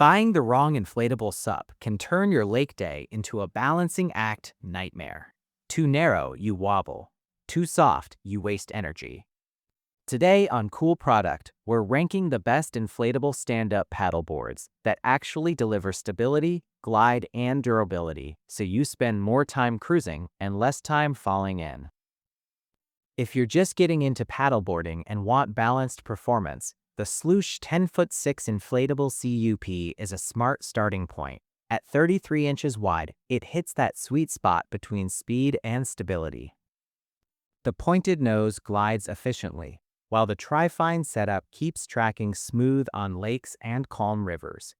Buying the wrong inflatable sup can turn your lake day into a balancing act nightmare. Too narrow, you wobble. Too soft, you waste energy. Today on Cool Product, we're ranking the best inflatable stand-up paddleboards that actually deliver stability, glide, and durability, so you spend more time cruising and less time falling in. If you're just getting into paddleboarding and want balanced performance, the Sloosh 10'6" inflatable CUP is a smart starting point. At 33 inches wide, it hits that sweet spot between speed and stability. The pointed nose glides efficiently, while the Trifine setup keeps tracking smooth on lakes and calm rivers.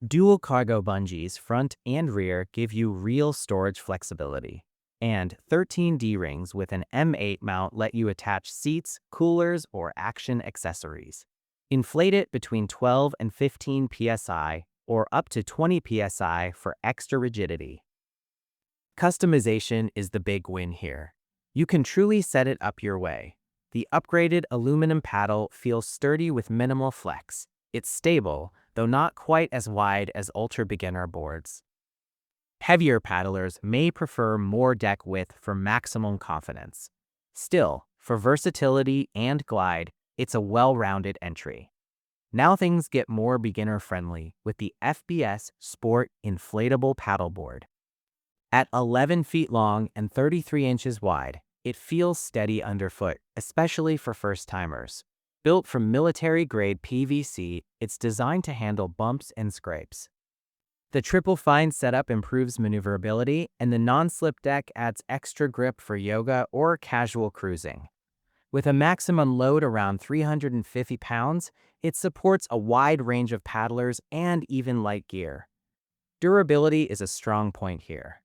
Dual cargo bungees front and rear give you real storage flexibility. And 13 D-rings with an M8 mount let you attach seats, coolers, or action accessories. Inflate it between 12 and 15 psi, or up to 20 psi for extra rigidity. Customization is the big win here. You can truly set it up your way. The upgraded aluminum paddle feels sturdy with minimal flex. It's stable, though not quite as wide as ultra-beginner boards. Heavier paddlers may prefer more deck width for maximum confidence. Still, for versatility and glide, it's a well-rounded entry. Now things get more beginner-friendly with the Fbsport inflatable paddleboard. At 11 feet long and 33 inches wide, it feels steady underfoot, especially for first-timers. Built from military-grade PVC, it's designed to handle bumps and scrapes. The triple fine setup improves maneuverability, and the non-slip deck adds extra grip for yoga or casual cruising. With a maximum load around 350 pounds, it supports a wide range of paddlers and even light gear. Durability is a strong point here.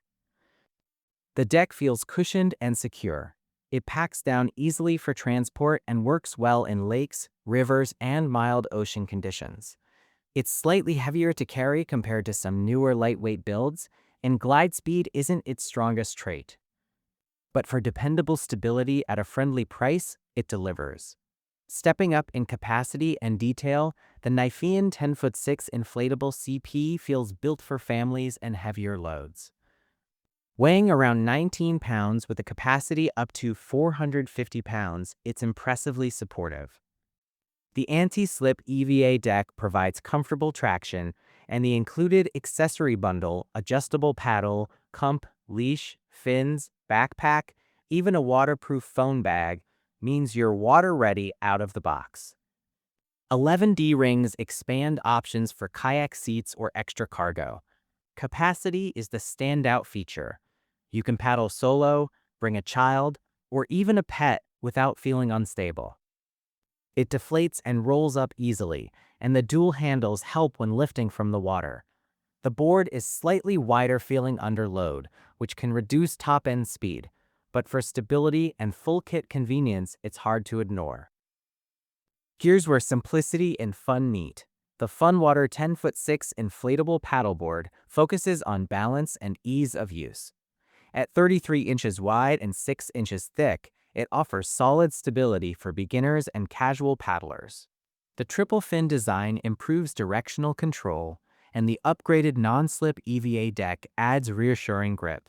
The deck feels cushioned and secure. It packs down easily for transport and works well in lakes, rivers, and mild ocean conditions. It's slightly heavier to carry compared to some newer lightweight builds, and glide speed isn't its strongest trait. But for dependable stability at a friendly price, it delivers. Stepping up in capacity and detail, the Niphean 10'6" inflatable CP feels built for families and heavier loads. Weighing around 19 pounds with a capacity up to 450 pounds, it's impressively supportive. The anti-slip EVA deck provides comfortable traction, and the included accessory bundle, adjustable paddle, comp, leash, fins, backpack, even a waterproof phone bag, means you're water-ready out of the box. 11 D-rings expand options for kayak seats or extra cargo. Capacity is the standout feature. You can paddle solo, bring a child, or even a pet without feeling unstable. It deflates and rolls up easily, and the dual handles help when lifting from the water. The board is slightly wider feeling under load, which can reduce top-end speed, but for stability and full kit convenience, it's hard to ignore. Here's where simplicity and fun meet. The FunWater 10'6" inflatable paddleboard focuses on balance and ease of use. At 33 inches wide and 6 inches thick, it offers solid stability for beginners and casual paddlers. The triple fin design improves directional control, and the upgraded non-slip EVA deck adds reassuring grip.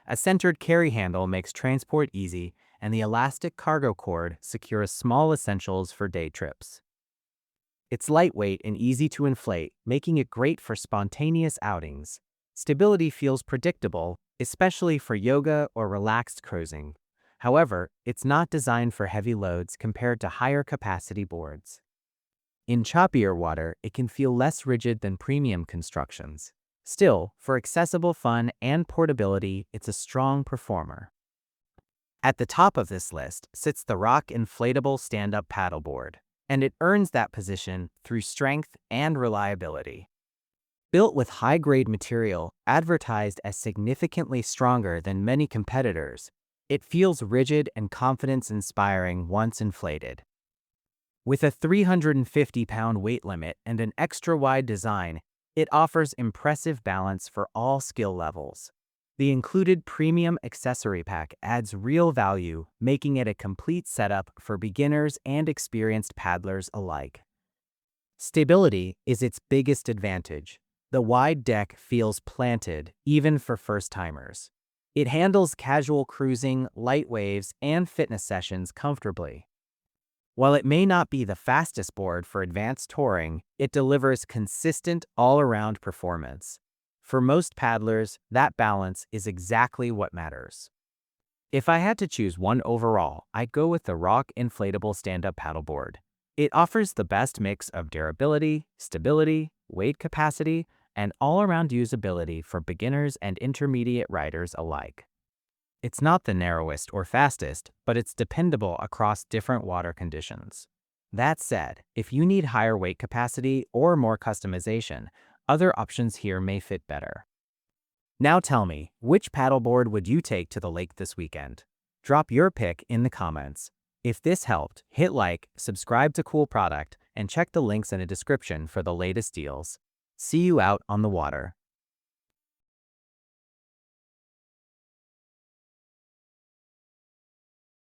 A centered carry handle makes transport easy, and the elastic cargo cord secures small essentials for day trips. It's lightweight and easy to inflate, making it great for spontaneous outings. Stability feels predictable, especially for yoga or relaxed cruising. However, it's not designed for heavy loads compared to higher capacity boards. In choppier water, it can feel less rigid than premium constructions. Still, for accessible fun and portability, it's a strong performer. At the top of this list sits the Rock Inflatable Stand-Up Paddleboard, and it earns that position through strength and reliability. Built with high-grade material advertised as significantly stronger than many competitors, it feels rigid and confidence-inspiring once inflated. With a 350-pound weight limit and an extra-wide design, it offers impressive balance for all skill levels. The included premium accessory pack adds real value, making it a complete setup for beginners and experienced paddlers alike. Stability is its biggest advantage. The wide deck feels planted, even for first-timers. It handles casual cruising, light waves, and fitness sessions comfortably. While it may not be the fastest board for advanced touring, it delivers consistent all-around performance. For most paddlers, that balance is exactly what matters. If I had to choose one overall, I'd go with the Rock Inflatable Stand-Up Paddleboard. It offers the best mix of durability, stability, weight capacity, and all-around usability for beginners and intermediate riders alike. It's not the narrowest or fastest, but it's dependable across different water conditions. That said, if you need higher weight capacity or more customization, other options here may fit better. Now tell me, which paddleboard would you take to the lake this weekend? Drop your pick in the comments. If this helped, hit like, subscribe to Cool Product, and check the links in the description for the latest deals. See you out on the water.